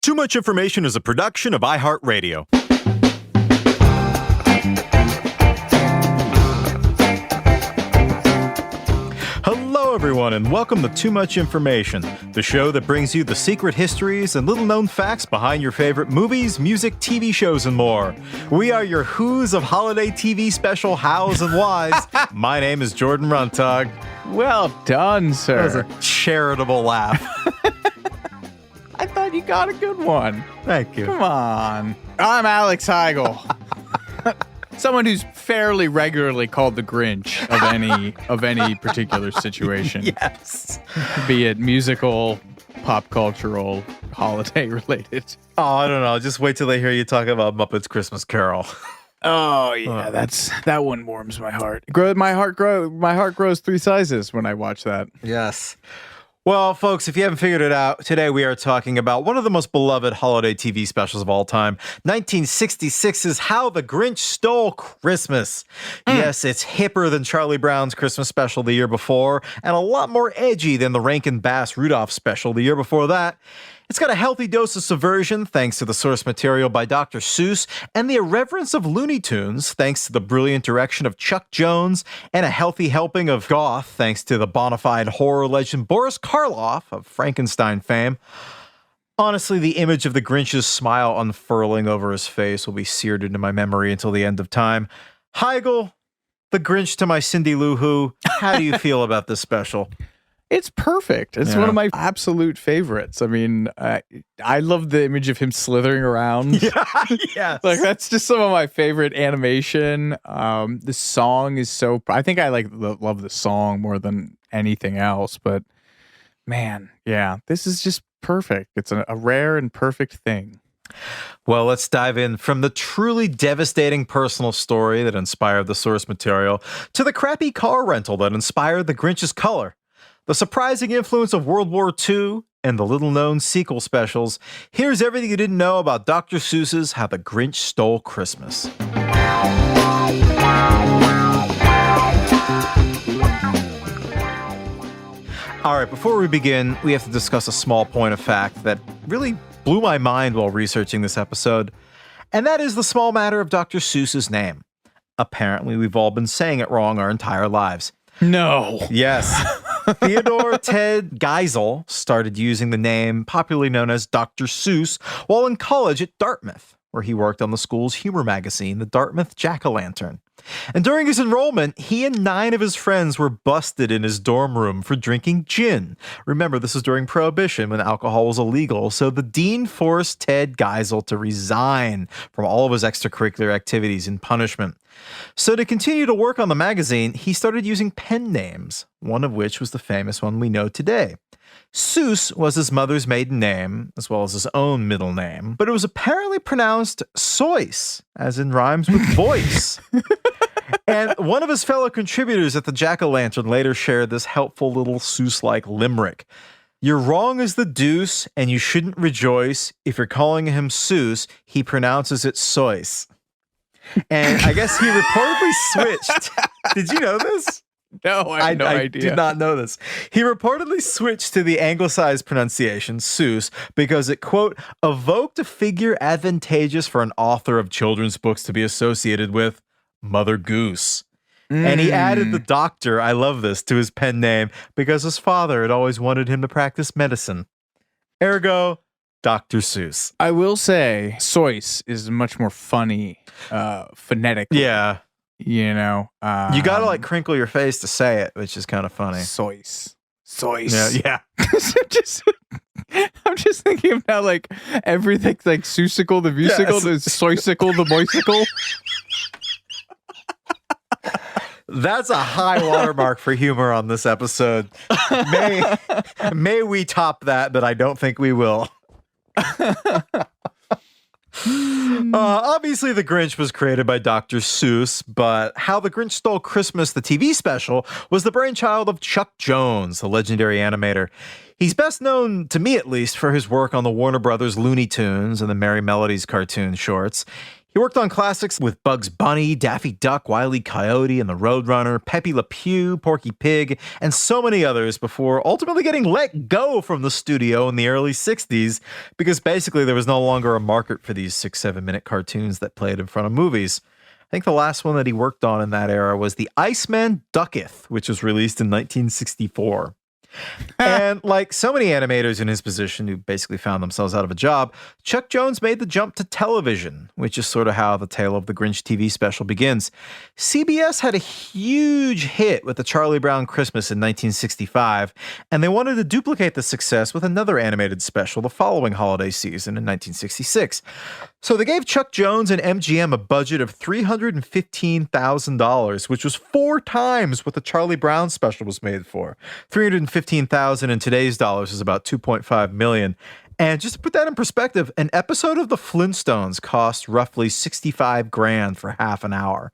Too Much Information is a production of iHeart Radio. Hello, everyone, and welcome to Too Much Information, the show that brings you the secret histories and little-known facts behind your favorite movies, music, TV shows, and more. We are your who's of holiday TV special hows and whys. My name is Jordan Runtagh. Well done, sir. That was a charitable laugh. I thought you got a good one. Thank you. Come on. I'm Alex Heigl. Someone who's fairly regularly called the Grinch of any particular situation. Yes. Be it musical, pop cultural, holiday related. Oh, I don't know. Just wait till they hear you talk about Muppets Christmas Carol. Oh yeah, that one warms my heart. My heart grows 3 sizes when I watch that. Yes. Well, folks, if you haven't figured it out, today we are talking about one of the most beloved holiday TV specials of all time, 1966's How the Grinch Stole Christmas. Yes, it's hipper than Charlie Brown's Christmas special the year before, and a lot more edgy than the Rankin Bass Rudolph special the year before that. It's got a healthy dose of subversion, thanks to the source material by Dr. Seuss, and the irreverence of Looney Tunes, thanks to the brilliant direction of Chuck Jones, and a healthy helping of goth, thanks to the bona fide horror legend Boris Karloff of Frankenstein fame. Honestly, the image of the Grinch's smile unfurling over his face will be seared into my memory until the end of time. Heigl, the Grinch to my Cindy Lou Who, how do you feel about this special? It's perfect. It's one of my absolute favorites. I mean, I love the image of him slithering around. Yeah, yes. Like, that's just some of my favorite animation. The song is so... I think I love the song more than anything else. But, man, yeah, this is just perfect. It's a rare and perfect thing. Well, let's dive in from the truly devastating personal story that inspired the source material to the crappy car rental that inspired the Grinch's color. The surprising influence of World War II, and the little-known sequel specials. Here's everything you didn't know about Dr. Seuss's How the Grinch Stole Christmas. All right, before we begin, we have to discuss a small point of fact that really blew my mind while researching this episode, and that is the small matter of Dr. Seuss's name. Apparently, we've all been saying it wrong our entire lives. No. Yes. Theodore Ted Geisel started using the name popularly known as Dr. Seuss while in college at Dartmouth, where he worked on the school's humor magazine, the Dartmouth Jack-O-Lantern. And during his enrollment, he and 9 of his friends were busted in his dorm room for drinking gin. Remember, this is during Prohibition when alcohol was illegal, so the dean forced Ted Geisel to resign from all of his extracurricular activities in punishment. So to continue to work on the magazine, he started using pen names, one of which was the famous one we know today. Seuss was his mother's maiden name, as well as his own middle name, but it was apparently pronounced Seuss, as in rhymes with voice. And one of his fellow contributors at the Jack-O-Lantern later shared this helpful little Seuss-like limerick. You're wrong as the deuce, and you shouldn't rejoice. If you're calling him Seuss, he pronounces it Seuss. And I guess he reportedly switched. Did you know this? No, I have no idea. I did not know this. He reportedly switched to the anglicized pronunciation, Seuss, because it, quote, evoked a figure advantageous for an author of children's books to be associated with, Mother Goose. And he added the doctor, I love this, to his pen name because his father had always wanted him to practice medicine. Ergo, Dr. Seuss. I will say, Seuss is much more funny phonetically. Yeah. You know, you gotta like crinkle your face to say it, which is kind of funny. Seuss. Yeah. I'm just thinking of how like everything's like Seussical the musical, Yes. the Soysicle the moisicle. That's a high watermark for humor on this episode. May we top that, but I don't think we will. Obviously, The Grinch was created by Dr. Seuss, but How the Grinch Stole Christmas, the TV special, was the brainchild of Chuck Jones, the legendary animator. He's best known, to me at least, for his work on the Warner Brothers Looney Tunes and the Merry Melodies cartoon shorts. He worked on classics with Bugs Bunny, Daffy Duck, Wile E. Coyote, and the Roadrunner, Pepe Le Pew, Porky Pig, and so many others before ultimately getting let go from the studio in the early 60s because basically there was no longer a market for these 6-7 minute cartoons that played in front of movies. I think the last one that he worked on in that era was The Iceman Ducketh, which was released in 1964. And like so many animators in his position who basically found themselves out of a job, Chuck Jones made the jump to television, which is sort of how the tale of the Grinch TV special begins. CBS had a huge hit with the Charlie Brown Christmas in 1965, and they wanted to duplicate the success with another animated special the following holiday season in 1966. So they gave Chuck Jones and MGM a budget of $315,000, which was 4 times what the Charlie Brown special was made for. $315,000 in today's dollars is about $2.5 million. And just to put that in perspective, an episode of the Flintstones cost roughly $65,000 for half an hour.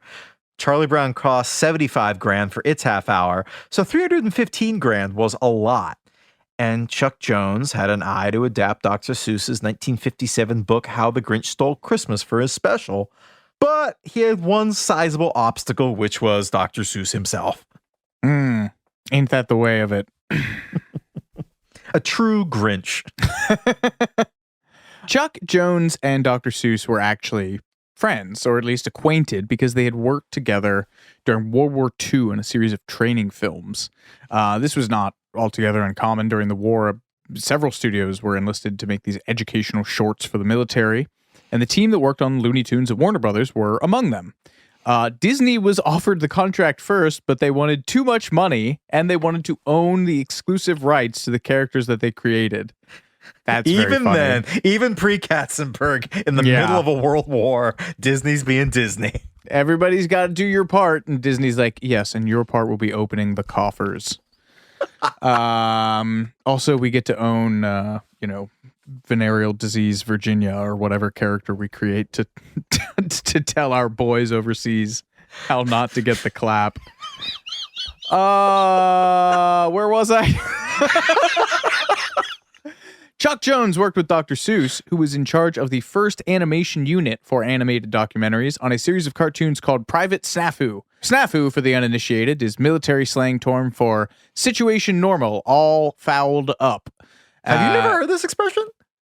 Charlie Brown cost $75,000 for its half hour, so $315,000 was a lot. And Chuck Jones had an eye to adapt Dr. Seuss's 1957 book, How the Grinch Stole Christmas, for his special. But he had one sizable obstacle, which was Dr. Seuss himself. Ain't that the way of it? A true Grinch. Chuck Jones and Dr. Seuss were actually friends, or at least acquainted, because they had worked together during World War II in a series of training films. This was not altogether uncommon during the war. Several studios were enlisted to make these educational shorts for the military, and the team that worked on Looney Tunes at Warner Brothers were among them. Disney was offered the contract first, but they wanted too much money, and they wanted to own the exclusive rights to the characters that they created. That's even very funny. then, even pre-Katzenberg, in the middle of a world war, Disney's being Disney. Everybody's got to do your part, and Disney's like, yes, and your part will be opening the coffers. Also, we get to own, venereal disease Virginia, or whatever character we create to tell our boys overseas how not to get the clap. Where was I? Chuck Jones worked with Dr. Seuss, who was in charge of the first animation unit for animated documentaries on a series of cartoons called Private Snafu. Snafu, for the uninitiated, is military slang term for situation normal, all fouled up. Have you never heard this expression?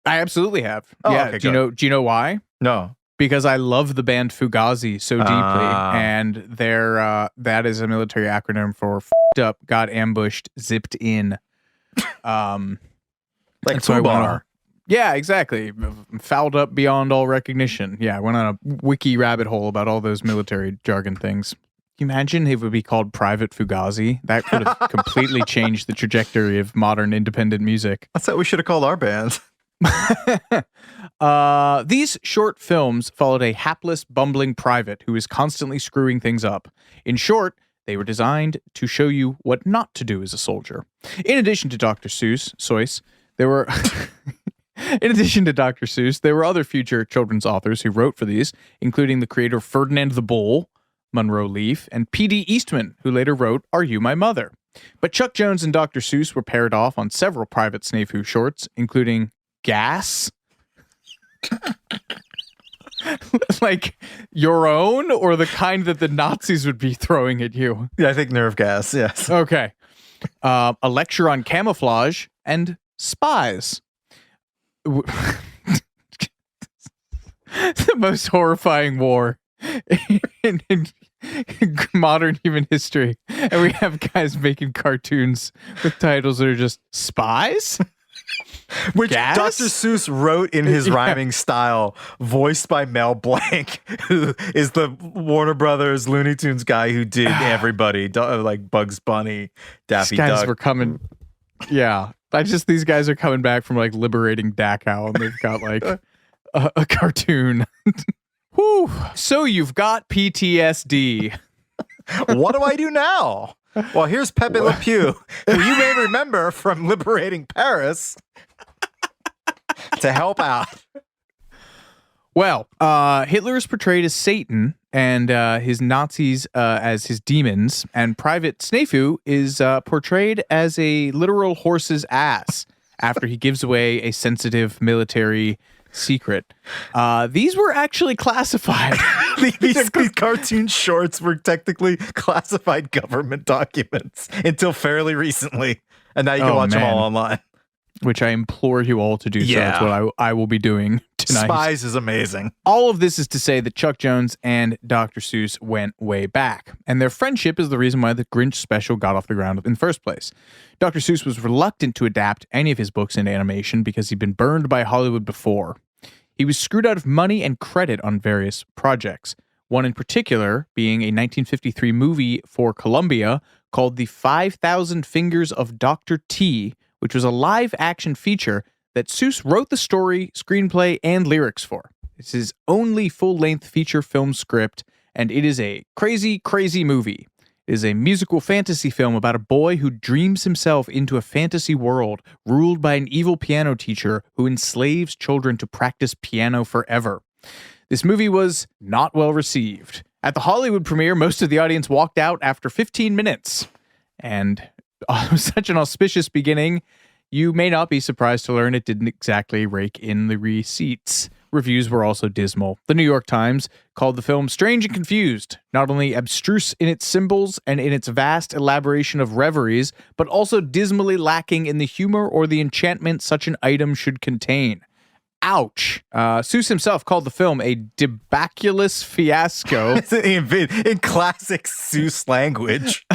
I absolutely have. Oh, yeah. okay, Do you know why? No. Because I love the band Fugazi so deeply, and their that is a military acronym for f***ed up, got ambushed, zipped in. Like FUBAR. Yeah, exactly. Fouled up beyond all recognition. Yeah, I went on a wiki rabbit hole about all those military jargon things. Can you imagine if it would be called Private Fugazi? That could have completely changed the trajectory of modern independent music. That's what we should have called our band. These short films followed a hapless, bumbling private who is constantly screwing things up. In short, they were designed to show you what not to do as a soldier. In addition to Dr. Seuss, there were other future children's authors who wrote for these, including the creator Ferdinand the Bull, Monroe Leaf, and P.D. Eastman, who later wrote Are You My Mother? But Chuck Jones and Dr. Seuss were paired off on several Private Snafu shorts, including Gas. Like your own, or the kind that the Nazis would be throwing at you? Yeah, I think nerve gas, yes. Okay. A lecture on camouflage and spies. The most horrifying war in modern human history. And we have guys making cartoons with titles that are just spies? Which Gas? Dr. Seuss wrote in his rhyming style, voiced by Mel Blanc, who is the Warner Brothers Looney Tunes guy who did everybody, like Bugs Bunny, Daffy These guys Duck. were coming. Yeah. These guys are coming back from like liberating Dachau, and they've got like a cartoon. Whew. So you've got PTSD. What do I do now? Well, here's Pepe Le Pew, who you may remember from liberating Paris, to help out. Well, Hitler is portrayed as Satan, and his Nazis as his demons, and Private Snafu is portrayed as a literal horse's ass after he gives away a sensitive military secret. These were actually classified. These cartoon shorts were technically classified government documents until fairly recently. And now you can watch them all online. Which I implore you all to do. Yeah. So that's what I will be doing tonight. Spies is amazing. All of this is to say that Chuck Jones and Dr. Seuss went way back, and their friendship is the reason why the Grinch special got off the ground in the first place. Dr. Seuss was reluctant to adapt any of his books into animation because he'd been burned by Hollywood before. He was screwed out of money and credit on various projects, one in particular being a 1953 movie for Columbia called The 5,000 Fingers of Dr. T, which was a live-action feature that Seuss wrote the story, screenplay, and lyrics for. It's his only full-length feature film script, and it is a crazy, crazy movie. It is a musical fantasy film about a boy who dreams himself into a fantasy world ruled by an evil piano teacher who enslaves children to practice piano forever. This movie was not well received. At the Hollywood premiere, most of the audience walked out after 15 minutes. And it was such an auspicious beginning, you may not be surprised to learn it didn't exactly rake in the receipts. Reviews were also dismal. The New York Times called the film strange and confused, not only abstruse in its symbols and in its vast elaboration of reveries, but also dismally lacking in the humor or the enchantment such an item should contain. Ouch. Seuss himself called the film a debaculous fiasco. In classic Seuss language.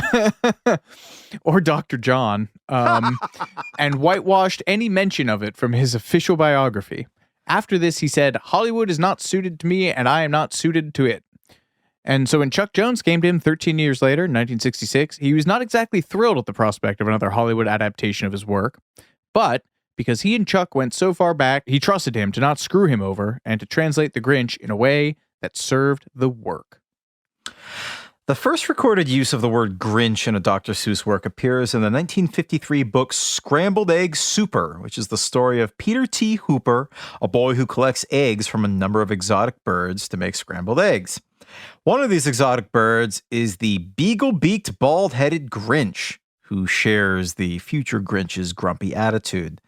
Or Dr. John, and whitewashed any mention of it from his official biography. After this, he said, Hollywood is not suited to me, and I am not suited to it. And so when Chuck Jones came to him 13 years later, in 1966, he was not exactly thrilled at the prospect of another Hollywood adaptation of his work, but because he and Chuck went so far back, he trusted him to not screw him over and to translate The Grinch in a way that served the work. The first recorded use of the word Grinch in a Dr. Seuss work appears in the 1953 book Scrambled Egg Super, which is the story of Peter T. Hooper, a boy who collects eggs from a number of exotic birds to make scrambled eggs. One of these exotic birds is the beagle-beaked, bald-headed Grinch, who shares the future Grinch's grumpy attitude.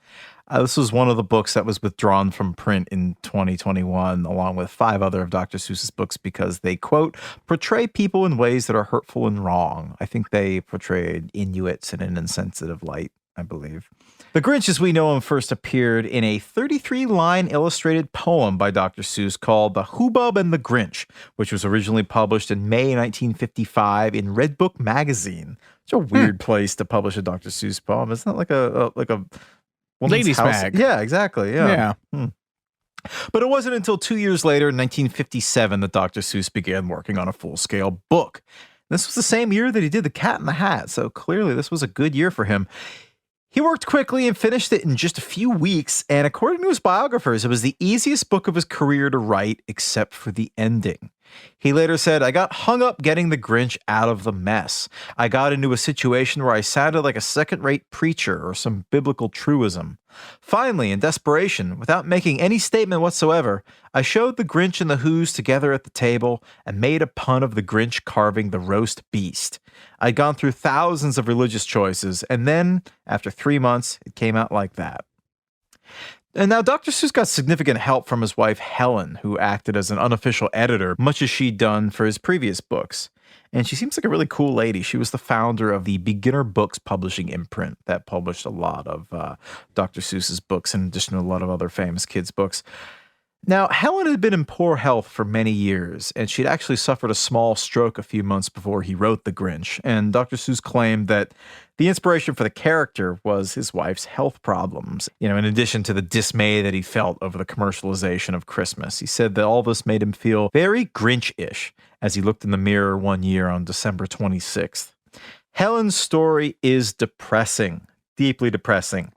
This was one of the books that was withdrawn from print in 2021, along with 5 other of Dr. Seuss's books, because they, quote, portray people in ways that are hurtful and wrong. I think they portrayed Inuits in an insensitive light, I believe. The Grinch, as we know him, first appeared in a 33-line illustrated poem by Dr. Seuss called The Hubbub and the Grinch, which was originally published in May 1955 in Red Book magazine. It's a weird place to publish a Dr. Seuss poem. Isn't that like a Ladies' mag. Yeah, exactly. Yeah. But it wasn't until 2 years later, in 1957, that Dr. Seuss began working on a full-scale book. This was the same year that he did The Cat in the Hat, so clearly this was a good year for him. He worked quickly and finished it in just a few weeks, and according to his biographers, it was the easiest book of his career to write, except for the ending. He later said, I got hung up getting the Grinch out of the mess. I got into a situation where I sounded like a second-rate preacher or some biblical truism. Finally, in desperation, without making any statement whatsoever, I showed the Grinch and the Who's together at the table and made a pun of the Grinch carving the roast beast. I'd gone through thousands of religious choices, and then, after 3 months, it came out like that. And now Dr. Seuss got significant help from his wife, Helen, who acted as an unofficial editor, much as she'd done for his previous books. And she seems like a really cool lady. She was the founder of the Beginner Books publishing imprint that published a lot of Dr. Seuss's books, in addition to a lot of other famous kids' books. Now, Helen had been in poor health for many years, and she'd actually suffered a small stroke a few months before he wrote The Grinch, and Dr. Seuss claimed that the inspiration for the character was his wife's health problems, in addition to the dismay that he felt over the commercialization of Christmas. He said that all this made him feel very Grinch-ish as he looked in the mirror one year on December 26th. Helen's story is depressing, deeply depressing.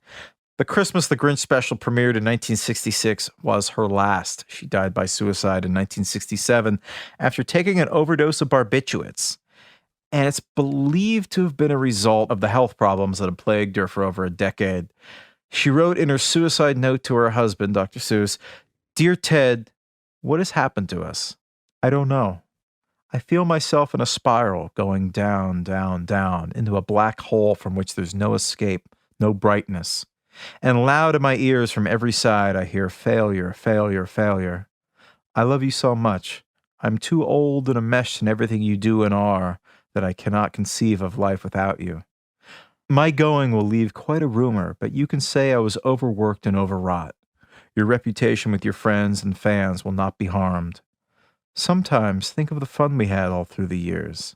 The Christmas the Grinch special premiered in 1966 was her last. She died by suicide in 1967 after taking an overdose of barbiturates. And it's believed to have been a result of the health problems that had plagued her for over a decade. She wrote in her suicide note to her husband, Dr. Seuss, Dear Ted, what has happened to us? I don't know. I feel myself in a spiral going down, down, down into a black hole from which there's no escape, no brightness. And loud in my ears from every side I hear failure, failure, failure. I love you so much. I'm too old and enmeshed in everything you do and are that I cannot conceive of life without you. My going will leave quite a rumor, but you can say I was overworked and overwrought. Your reputation with your friends and fans will not be harmed. Sometimes think of the fun we had all through the years.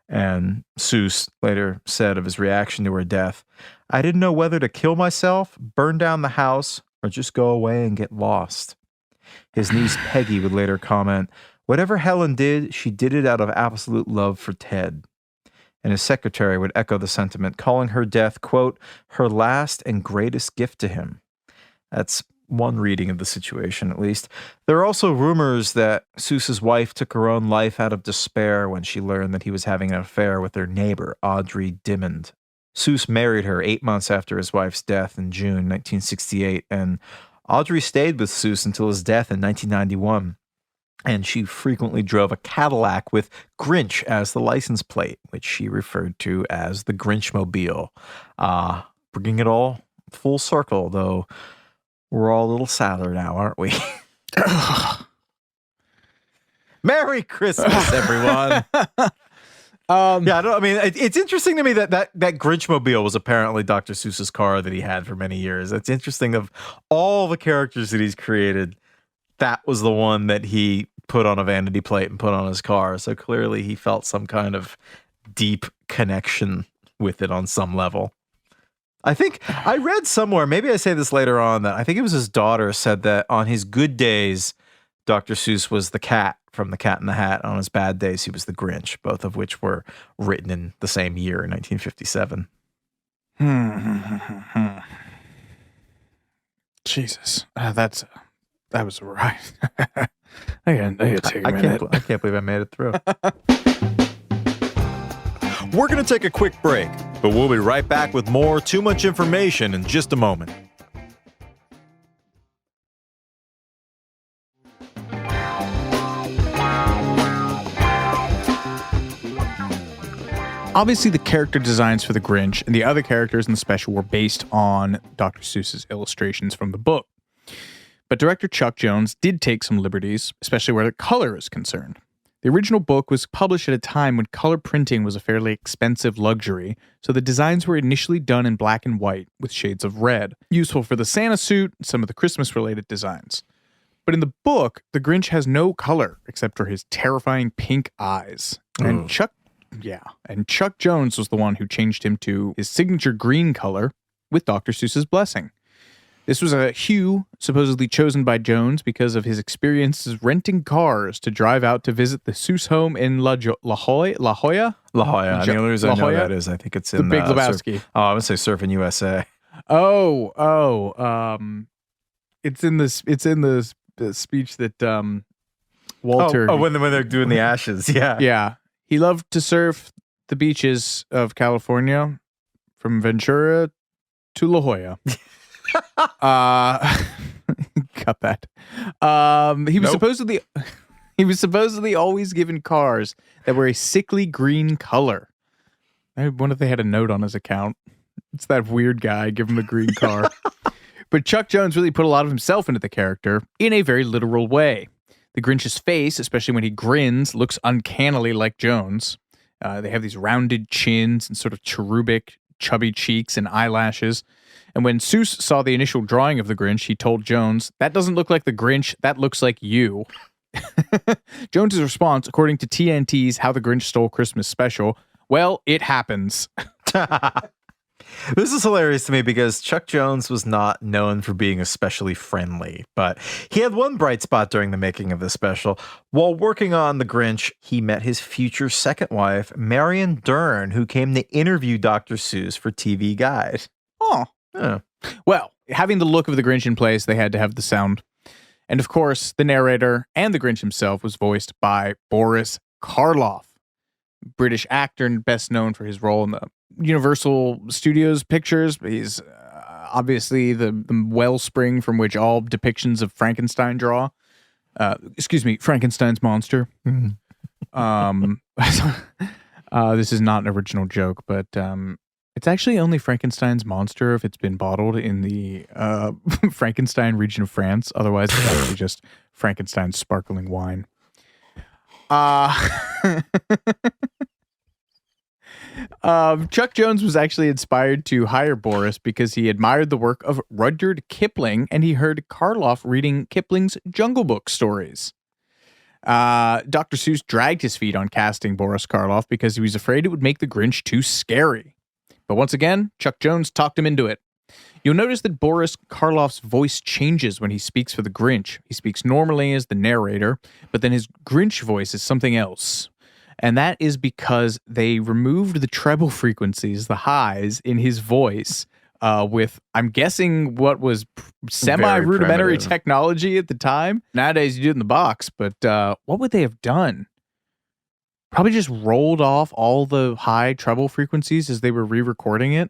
And Seuss later said of his reaction to her death, I didn't know whether to kill myself, burn down the house, or just go away and get lost. His niece Peggy would later comment, whatever Helen did, she did it out of absolute love for Ted. And his secretary would echo the sentiment, calling her death, quote, her last and greatest gift to him. That's one reading of the situation, at least. There are also rumors that Seuss's wife took her own life out of despair when she learned that he was having an affair with their neighbor, Audrey Dimmond. Seuss married her 8 months after his wife's death in June 1968, and Audrey stayed with Seuss until his death in 1991. And she frequently drove a Cadillac with Grinch as the license plate, which she referred to as the Grinchmobile. Bringing it all full circle, though we're all a little sadder now, aren't we? Merry Christmas, everyone. It's interesting to me that Grinchmobile was apparently Dr. Seuss's car that he had for many years. It's interesting, of all the characters that he's created, that was the one that he put on a vanity plate and put on his car. So clearly he felt some kind of deep connection with it on some level. I think I read somewhere, maybe I say this later on, that I think it was his daughter said that on his good days, Dr. Seuss was the cat from The Cat in the Hat. On his bad days, he was the Grinch, both of which were written in the same year, 1957. Jesus. That was right. I gotta take a minute. I can't believe I made it through. We're going to take a quick break, but we'll be right back with more Too Much Information in just a moment. Obviously, the character designs for the Grinch and the other characters in the special were based on Dr. Seuss's illustrations from the book. But director Chuck Jones did take some liberties, especially where the color is concerned. The original book was published at a time when color printing was a fairly expensive luxury, so the designs were initially done in black and white with shades of red, useful for the Santa suit and some of the Christmas-related designs. But in the book, the Grinch has no color except for his terrifying pink eyes. And Chuck Jones was the one who changed him to his signature green color with Dr. Seuss's blessing. This was a hue supposedly chosen by Jones because of his experiences renting cars to drive out to visit the Seuss home in La Jolla? La Jolla. The only reason I know that is I think it's in the Big Lebowski. I would say Surfing USA. It's in the speech that Walter. When they're doing the ashes, yeah. Yeah. He loved to surf the beaches of California from Ventura to La Jolla. Cut that. He was supposedly always given cars that were a sickly green color. I wonder if they had a note on his account. It's that weird guy, give him a green car. But Chuck Jones really put a lot of himself into the character in a very literal way. The Grinch's face, especially when he grins, looks uncannily like Jones. They have these rounded chins and sort of cherubic, chubby cheeks and eyelashes. And when Seuss saw the initial drawing of the Grinch, he told Jones, "That doesn't look like the Grinch, that looks like you." Jones's response, according to TNT's How the Grinch Stole Christmas special, well, it happens. This is hilarious to me because Chuck Jones was not known for being especially friendly, but he had one bright spot during the making of this special. While working on The Grinch, he met his future second wife, Marion Dern, who came to interview Dr. Seuss for TV Guide. Oh. Yeah. Well, having the look of the Grinch in place, they had to have the sound. And of course, the narrator and the Grinch himself was voiced by Boris Karloff, British actor and best known for his role in the Universal Studios pictures. He's obviously the wellspring from which all depictions of Frankenstein draw. Frankenstein's monster. This is not an original joke, but It's actually only Frankenstein's monster if it's been bottled in the Frankenstein region of France. Otherwise, it's actually just Frankenstein's sparkling wine. Chuck Jones was actually inspired to hire Boris because he admired the work of Rudyard Kipling, and he heard Karloff reading Kipling's Jungle Book stories. Dr. Seuss dragged his feet on casting Boris Karloff because he was afraid it would make the Grinch too scary. But once again, Chuck Jones talked him into it. You'll notice that Boris Karloff's voice changes when he speaks for the Grinch. He speaks normally as the narrator, but then his Grinch voice is something else. And that is because they removed the treble frequencies, the highs, in his voice with, I'm guessing, what was semi-rudimentary technology at the time. Nowadays, you do it in the box, but what would they have done? Probably just rolled off all the high treble frequencies as they were re-recording it.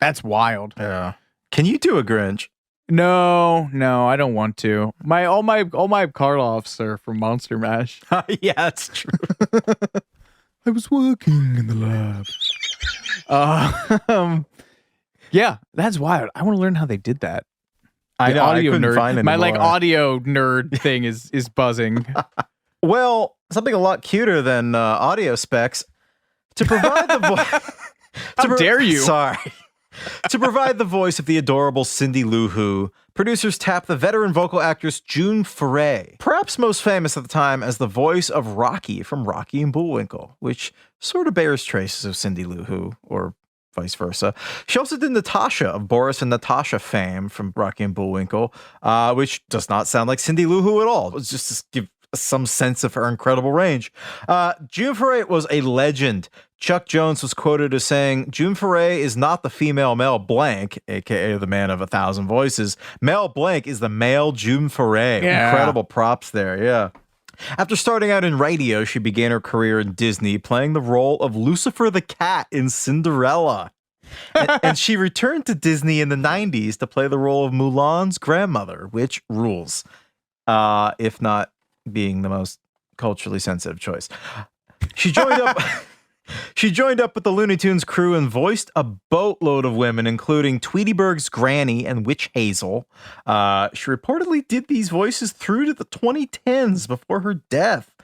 That's wild. Yeah. Can you do a Grinch? No, I don't want to. All my Karloffs are from Monster Mash. Yeah, that's true. I was working in the lab. Yeah, that's wild. I want to learn how they did that. I know. I couldn't find my audio nerd thing is buzzing. Well, something a lot cuter than audio specs to provide the voice. How dare you? Sorry. To provide the voice of the adorable Cindy Lou Who, producers tapped the veteran vocal actress June Foray, perhaps most famous at the time as the voice of Rocky from Rocky and Bullwinkle, which sort of bears traces of Cindy Lou Who, or vice versa. She also did Natasha of Boris and Natasha fame from Rocky and Bullwinkle, which does not sound like Cindy Lou Who at all. It's just to give some sense of her incredible range. June Foray was a legend. Chuck Jones was quoted as saying, June Foray is not the female Mel Blanc, aka the man of 1,000 voices. Mel Blanc is the male June Foray. Yeah. Incredible props there, yeah. After starting out in radio, she began her career in Disney, playing the role of Lucifer the Cat in Cinderella. And she returned to Disney in the 90s to play the role of Mulan's grandmother, which rules, if not being the most culturally sensitive choice. She joined up... She joined up with the Looney Tunes crew and voiced a boatload of women, including Tweety Birg's Granny and Witch Hazel. She reportedly did these voices through to the 2010s before her death.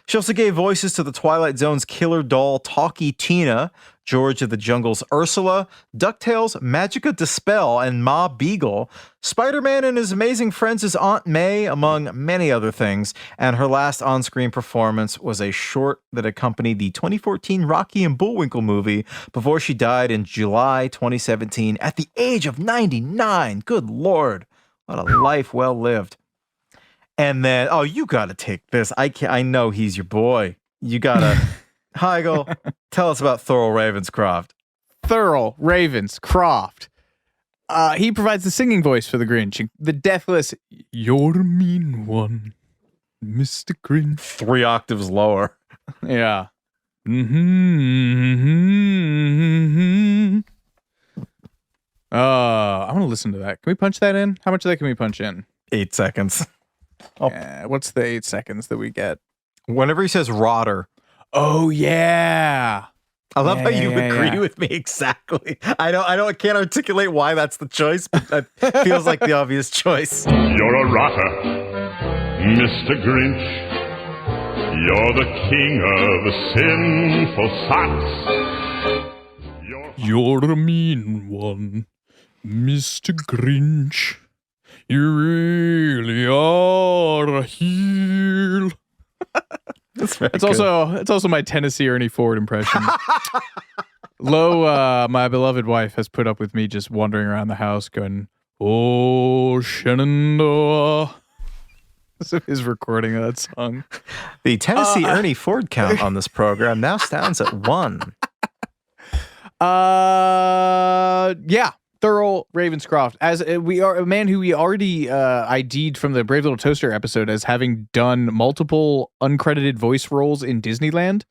She also gave voices to the Twilight Zone's killer doll Talkie Tina, George of the Jungle's Ursula, DuckTales' Magica Dispel, and Ma Beagle, Spider-Man and His Amazing Friends' Aunt May, among many other things, and her last on-screen performance was a short that accompanied the 2014 Rocky and Bullwinkle movie before she died in July 2017 at the age of 99. Good Lord. What a life well lived. And then, oh, you got to take this. I know he's your boy. You got to... Heigl, tell us about Thurl Ravenscroft. Thurl Ravenscroft. He provides the singing voice for the Grinch. The deathless, "You're a mean one, Mr. Grinch." 3 octaves lower. Yeah. Mm-hmm. I want to listen to that. Can we punch that in? How much of that can we punch in? 8 seconds. What's the 8 seconds that we get? Whenever he says "rotter." Oh yeah. I love how you agree with me exactly. I can't articulate why that's the choice, but that feels like the obvious choice. You're a rotter, Mr. Grinch. You're the king of the sinful socks. You're a mean one, Mr. Grinch. You really are a heel. It's also my Tennessee Ernie Ford impression. My beloved wife has put up with me just wandering around the house going, "Oh, Shenandoah." So his recording of that song. The Tennessee Ernie Ford count on this program now stands at 1. Yeah. Thurl Ravenscroft, as we are a man who we already ID'd from the Brave Little Toaster episode as having done multiple uncredited voice roles in Disneyland.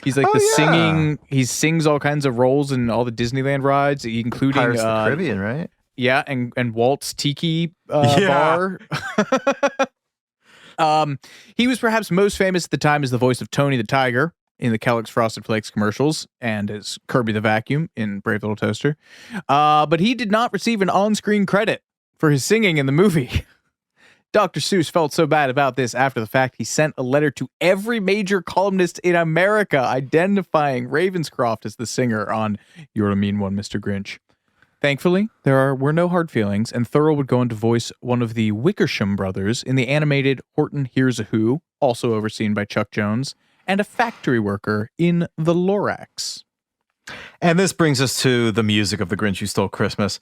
He's like singing. He sings all kinds of roles in all the Disneyland rides, including Pirates of the Caribbean, right? Yeah, and Walt's Tiki Bar. He was perhaps most famous at the time as the voice of Tony the Tiger in the Kellogg's Frosted Flakes commercials and as Kirby the Vacuum in Brave Little Toaster. But he did not receive an on-screen credit for his singing in the movie. Dr. Seuss felt so bad about this after the fact, he sent a letter to every major columnist in America identifying Ravenscroft as the singer on You're a Mean One, Mr. Grinch. Thankfully, there were no hard feelings, and Thurl would go on to voice one of the Wickersham brothers in the animated Horton Hears a Who, also overseen by Chuck Jones, and a factory worker in The Lorax. And this brings us to the music of The Grinch Who Stole Christmas.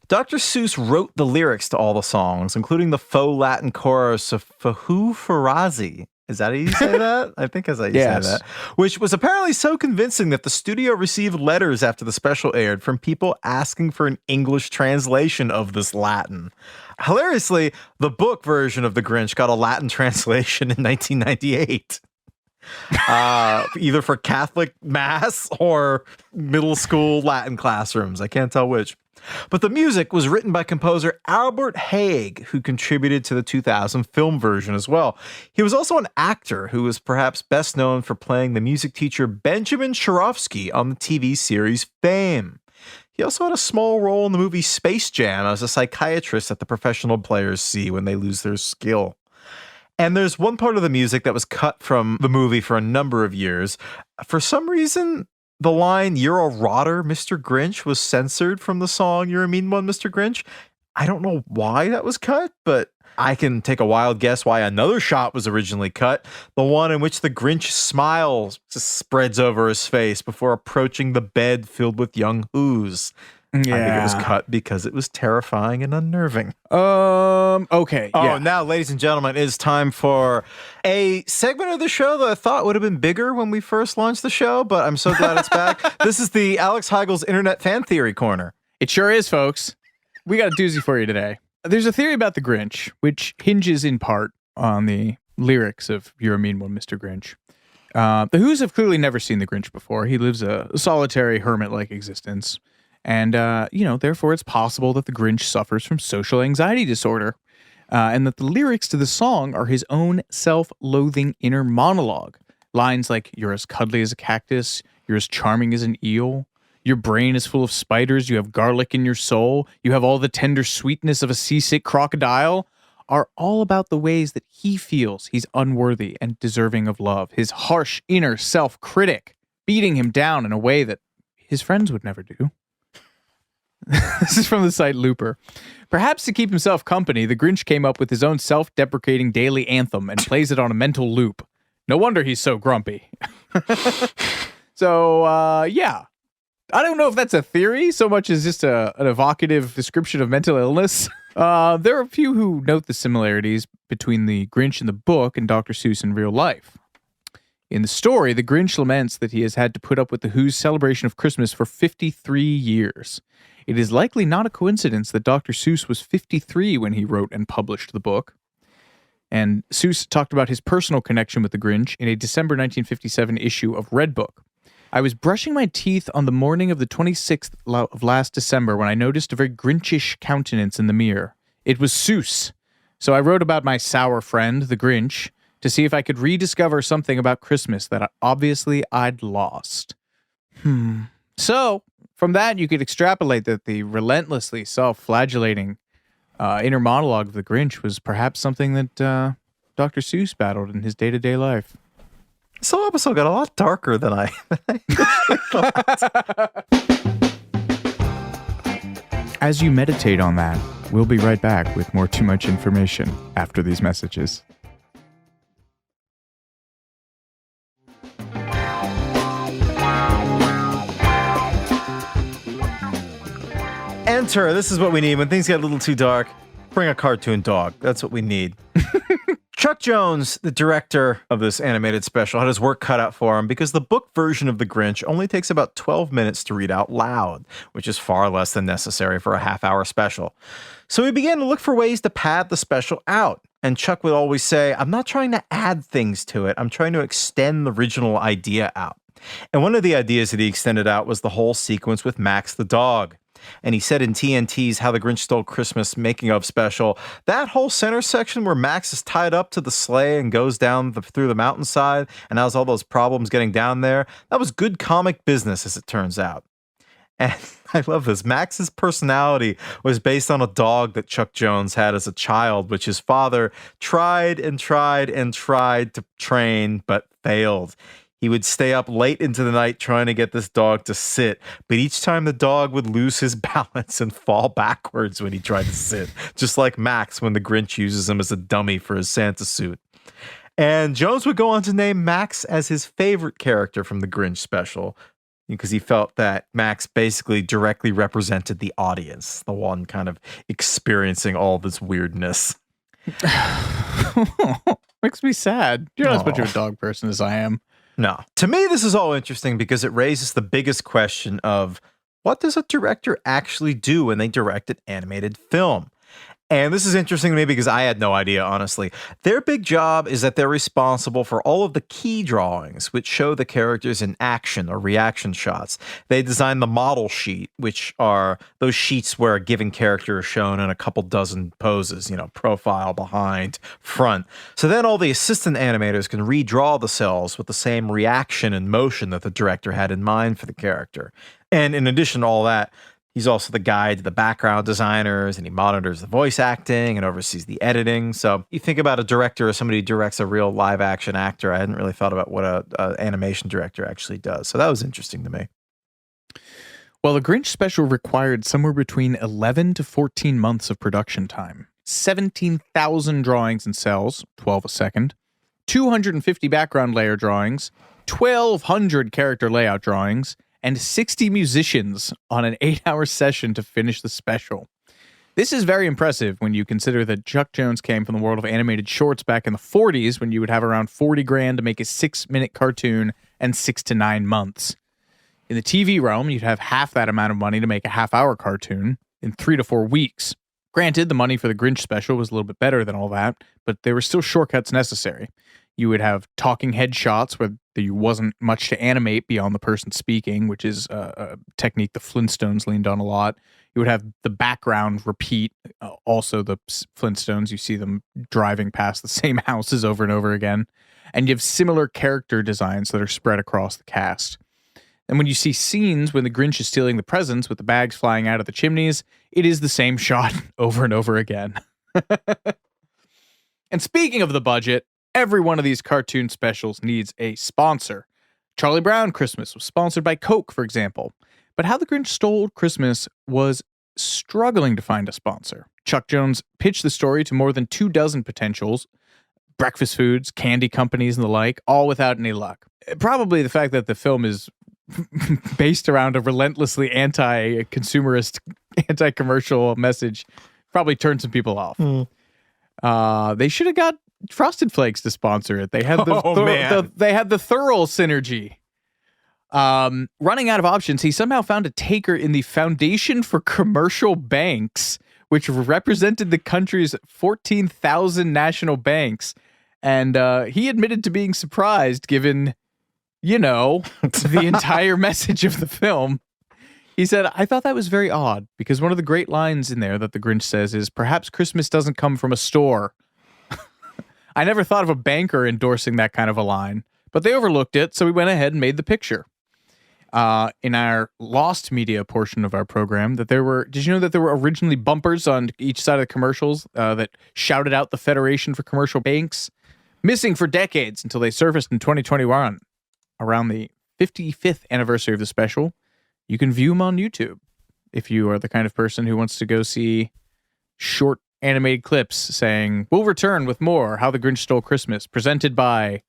Dr. Seuss wrote the lyrics to all the songs, including the faux Latin chorus of Fahu Farazi. Is that how you say that? I think that's how you say that. Which was apparently so convincing that the studio received letters after the special aired from people asking for an English translation of this Latin. Hilariously, the book version of The Grinch got a Latin translation in 1998. Either for Catholic Mass or middle school Latin classrooms. I can't tell which. But the music was written by composer Albert Haig, who contributed to the 2000 film version as well. He was also an actor who was perhaps best known for playing the music teacher Benjamin Sharovsky on the TV series Fame. He also had a small role in the movie Space Jam as a psychiatrist that the professional players see when they lose their skill. And there's one part of the music that was cut from the movie for a number of years. For some reason, the line, "You're a rotter, Mr. Grinch," was censored from the song "You're a Mean One, Mr. Grinch." I don't know why that was cut, but I can take a wild guess why another shot was originally cut. The one in which the Grinch smiles just spreads over his face before approaching the bed filled with young Who's. Yeah. I think it was cut because it was terrifying and unnerving. Okay. Oh, now, ladies and gentlemen, it is time for a segment of the show that I thought would have been bigger when we first launched the show, but I'm so glad it's back. This is the Alex Heigl's Internet Fan Theory Corner. It sure is, folks. We got a doozy for you today. There's a theory about the Grinch, which hinges in part on the lyrics of You're a Mean One, Mr. Grinch. The Who's have clearly never seen the Grinch before. He lives a solitary hermit-like existence. And, therefore it's possible that the Grinch suffers from social anxiety disorder, and that the lyrics to the song are his own self-loathing inner monologue. Lines like, "You're as cuddly as a cactus, you're as charming as an eel, your brain is full of spiders, you have garlic in your soul, you have all the tender sweetness of a seasick crocodile," are all about the ways that he feels he's unworthy and deserving of love. His harsh inner self-critic beating him down in a way that his friends would never do. This is from the site Looper. Perhaps to keep himself company, the Grinch came up with his own self-deprecating daily anthem and plays it on a mental loop. No wonder he's so grumpy. So, I don't know if that's a theory so much as just an evocative description of mental illness. There are a few who note the similarities between the Grinch in the book and Dr. Seuss in real life. In the story, the Grinch laments that he has had to put up with the Who's celebration of Christmas for 53 years. It is likely not a coincidence that Dr. Seuss was 53 when he wrote and published the book. And Seuss talked about his personal connection with the Grinch in a December 1957 issue of Red Book. "I was brushing my teeth on the morning of the 26th of last December when I noticed a very Grinchish countenance in the mirror. It was Seuss. So I wrote about my sour friend, the Grinch, to see if I could rediscover something about Christmas that obviously I'd lost." So, from that, you could extrapolate that the relentlessly self-flagellating inner monologue of the Grinch was perhaps something that Dr. Seuss battled in his day-to-day life. This whole episode got a lot darker than I thought. As you meditate on that, we'll be right back with more Too Much Information after these messages. Enter. This is what we need when things get a little too dark. Bring a cartoon dog. That's what we need. Chuck Jones, the director of this animated special, had his work cut out for him because the book version of The Grinch only takes about 12 minutes to read out loud, which is far less than necessary for a half-hour special. So we began to look for ways to pad the special out. And Chuck would always say, "I'm not trying to add things to it. I'm trying to extend the original idea out." And one of the ideas that he extended out was the whole sequence with Max the dog. And he said in TNT's How the Grinch Stole Christmas making of special, that whole center section where Max is tied up to the sleigh and goes down through the mountainside and has all those problems getting down there, that was good comic business, as it turns out. And I love this. Max's personality was based on a dog that Chuck Jones had as a child, which his father tried and tried and tried to train, but failed. He would stay up late into the night trying to get this dog to sit, but each time the dog would lose his balance and fall backwards when he tried to sit, just like Max when the Grinch uses him as a dummy for his Santa suit. And Jones would go on to name Max as his favorite character from the Grinch special, because he felt that Max basically directly represented the audience, the one kind of experiencing all this weirdness. Makes me sad. You're not as much of a dog person as I am. No. To me, this is all interesting because it raises the biggest question of what does a director actually do when they direct an animated film? And this is interesting to me because I had no idea, honestly. Their big job is that they're responsible for all of the key drawings, which show the characters in action or reaction shots. They design the model sheet, which are those sheets where a given character is shown in a couple dozen poses, profile, behind, front. So then all the assistant animators can redraw the cells with the same reaction and motion that the director had in mind for the character. And in addition to all that, he's also the guide to the background designers, and he monitors the voice acting and oversees the editing. So you think about a director or somebody who directs a real live action actor. I hadn't really thought about what a animation director actually does. So that was interesting to me. Well, the Grinch special required somewhere between 11 to 14 months of production time, 17,000 drawings and cells, 12 a second, 250 background layer drawings, 1,200 character layout drawings, and 60 musicians on an 8-hour session to finish the special. This is very impressive when you consider that Chuck Jones came from the world of animated shorts back in the 40s, when you would have around 40 grand to make a 6-minute cartoon and 6 to 9 months. In the TV realm, you'd have half that amount of money to make a half-hour cartoon in 3 to 4 weeks. Granted, the money for the Grinch special was a little bit better than all that, but there were still shortcuts necessary. You would have talking head shots where there wasn't much to animate beyond the person speaking, which is a technique the Flintstones leaned on a lot. You would have the background repeat. Also, the Flintstones, you see them driving past the same houses over and over again. And you have similar character designs that are spread across the cast. And when you see scenes when the Grinch is stealing the presents with the bags flying out of the chimneys, it is the same shot over and over again. And speaking of the budget, every one of these cartoon specials needs a sponsor. Charlie Brown Christmas was sponsored by Coke, for example. But How the Grinch Stole Christmas was struggling to find a sponsor. Chuck Jones pitched the story to more than 24 potentials, breakfast foods, candy companies, and the like, all without any luck. Probably the fact that the film is based around a relentlessly anti-consumerist, anti-commercial message probably turned some people off. They should have got Frosted Flakes to sponsor it. They had they had the thorough synergy. Running out of options, he somehow found a taker in the Foundation for Commercial Banks, which represented the country's 14,000 national banks. And he admitted to being surprised given, the entire message of the film. He said, I thought that was very odd because one of the great lines in there that the Grinch says is, perhaps Christmas doesn't come from a store. I never thought of a banker endorsing that kind of a line, but they overlooked it, so we went ahead and made the picture. In our lost media portion of our program, did you know that there were originally bumpers on each side of the commercials that shouted out the Federation for Commercial Banks? Missing for decades until they surfaced in 2021. Around the 55th anniversary of the special, you can view them on YouTube if you are the kind of person who wants to go see short animated clips saying, we'll return with more How the Grinch Stole Christmas, presented by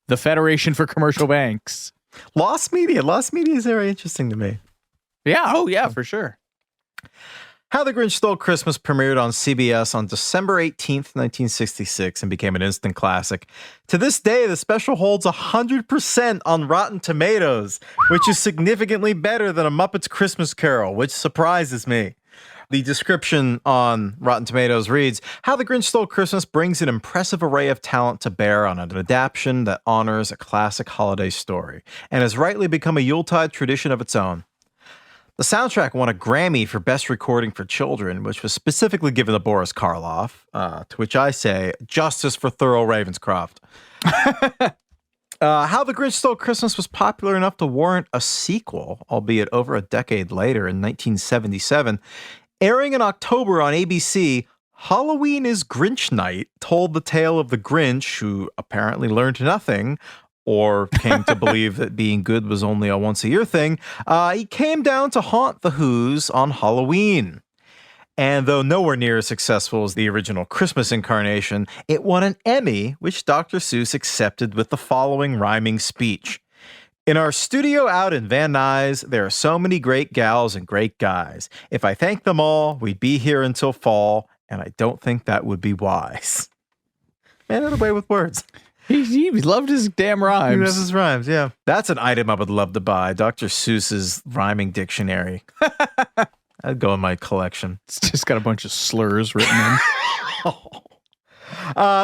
the Federation for Commercial Banks. Lost media is very interesting to me. Yeah, for sure. How the Grinch Stole Christmas premiered on CBS on December 18th, 1966 and became an instant classic. To this day, the special holds 100% on Rotten Tomatoes, which is significantly better than A Muppet's Christmas Carol, which surprises me. The description on Rotten Tomatoes reads, How the Grinch Stole Christmas brings an impressive array of talent to bear on an adaptation that honors a classic holiday story and has rightly become a Yuletide tradition of its own. The soundtrack won a Grammy for Best Recording for Children, which was specifically given to Boris Karloff, to which I say, justice for Thurl Ravenscroft. How the Grinch Stole Christmas was popular enough to warrant a sequel, albeit over a decade later in 1977. Airing in October on ABC, Halloween is Grinch Night told the tale of the Grinch, who apparently learned nothing, or came to believe that being good was only a once-a-year thing. He came down to haunt the Who's on Halloween. And though nowhere near as successful as the original Christmas incarnation, it won an Emmy, which Dr. Seuss accepted with the following rhyming speech. In our studio out in Van Nuys, there are so many great gals and great guys. If I thanked them all, we'd be here until fall, and I don't think that would be wise. Man, had a way with words. He loved his damn He rhymes. loves his rhymes, yeah. That's an item I would love to buy, Dr. Seuss's rhyming dictionary. I'd go in my collection. It's just got a bunch of slurs written in.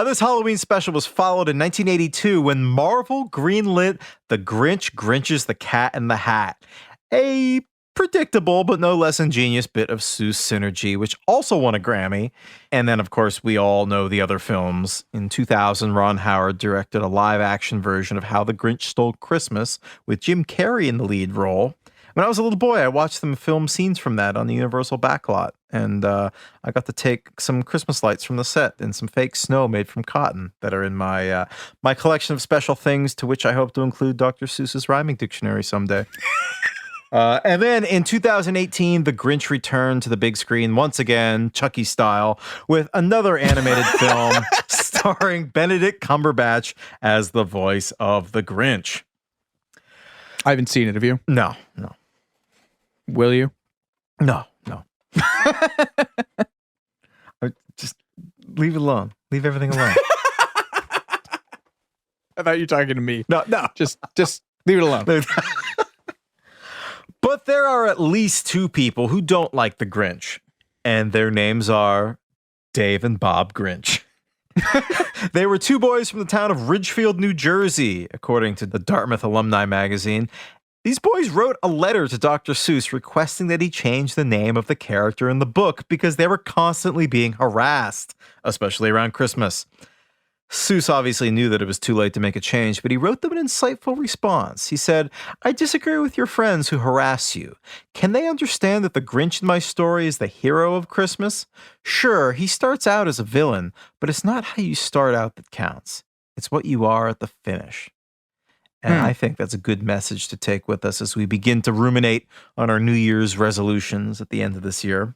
This Halloween special was followed in 1982 when Marvel greenlit The Grinch Grinches the Cat in the Hat, a predictable but no less ingenious bit of Seuss synergy, which also won a Grammy. And then, of course, we all know the other films. In 2000, Ron Howard directed a live-action version of How the Grinch Stole Christmas with Jim Carrey in the lead role. When I was a little boy, I watched them film scenes from that on the Universal backlot, and I got to take some Christmas lights from the set and some fake snow made from cotton that are in my my collection of special things, to which I hope to include Dr. Seuss's rhyming dictionary someday. And then in 2018, The Grinch returned to the big screen once again, Chucky style, with another animated film starring Benedict Cumberbatch as the voice of the Grinch. I haven't seen it. Have you? No. Will you? No. Just leave it alone. Leave everything alone. I thought you were talking to me. No. Just leave it alone. But there are at least two people who don't like the Grinch, and their names are Dave and Bob Grinch. They were two boys from the town of Ridgefield, New Jersey, according to the Dartmouth Alumni magazine. These boys wrote a letter to Dr. Seuss requesting that he change the name of the character in the book because they were constantly being harassed, especially around Christmas. Seuss obviously knew that it was too late to make a change, but he wrote them an insightful response. He said, I disagree with your friends who harass you. Can they understand that the Grinch in my story is the hero of Christmas? Sure, he starts out as a villain, but it's not how you start out that counts. It's what you are at the finish. And I think that's a good message to take with us as we begin to ruminate on our New Year's resolutions at the end of this year.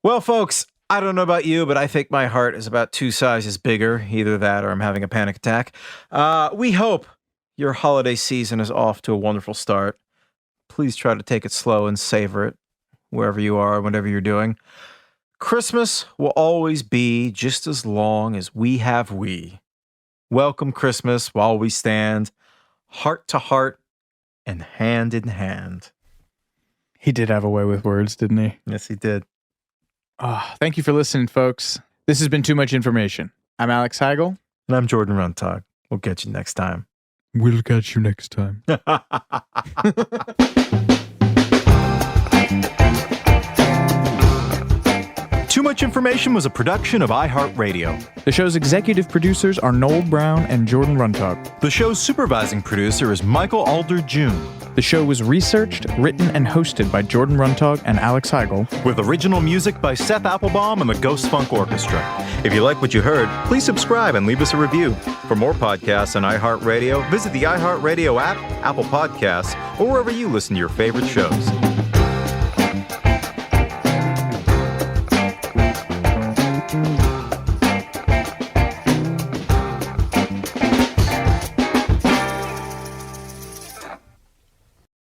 Well, folks, I don't know about you, but I think my heart is about 2 sizes bigger. Either that or I'm having a panic attack. We hope your holiday season is off to a wonderful start. Please try to take it slow and savor it wherever you are, whatever you're doing. Christmas will always be just as long as we have we. Welcome Christmas while we stand heart to heart and hand in hand. He did have a way with words, didn't he? Yes, he did. Thank you for listening, folks. This has been Too Much Information. I'm Alex Heigl. And I'm Jordan Runtagh. We'll get you next time. We'll catch you next time. Too Much Information was a production of iHeartRadio. The show's executive producers are Noel Brown and Jordan Runtagh. The show's supervising producer is Michael Alder June. The show was researched, written, and hosted by Jordan Runtagh and Alex Heigl. With original music by Seth Applebaum and the Ghost Funk Orchestra. If you like what you heard, please subscribe and leave us a review. For more podcasts on iHeartRadio, visit the iHeartRadio app, Apple Podcasts, or wherever you listen to your favorite shows.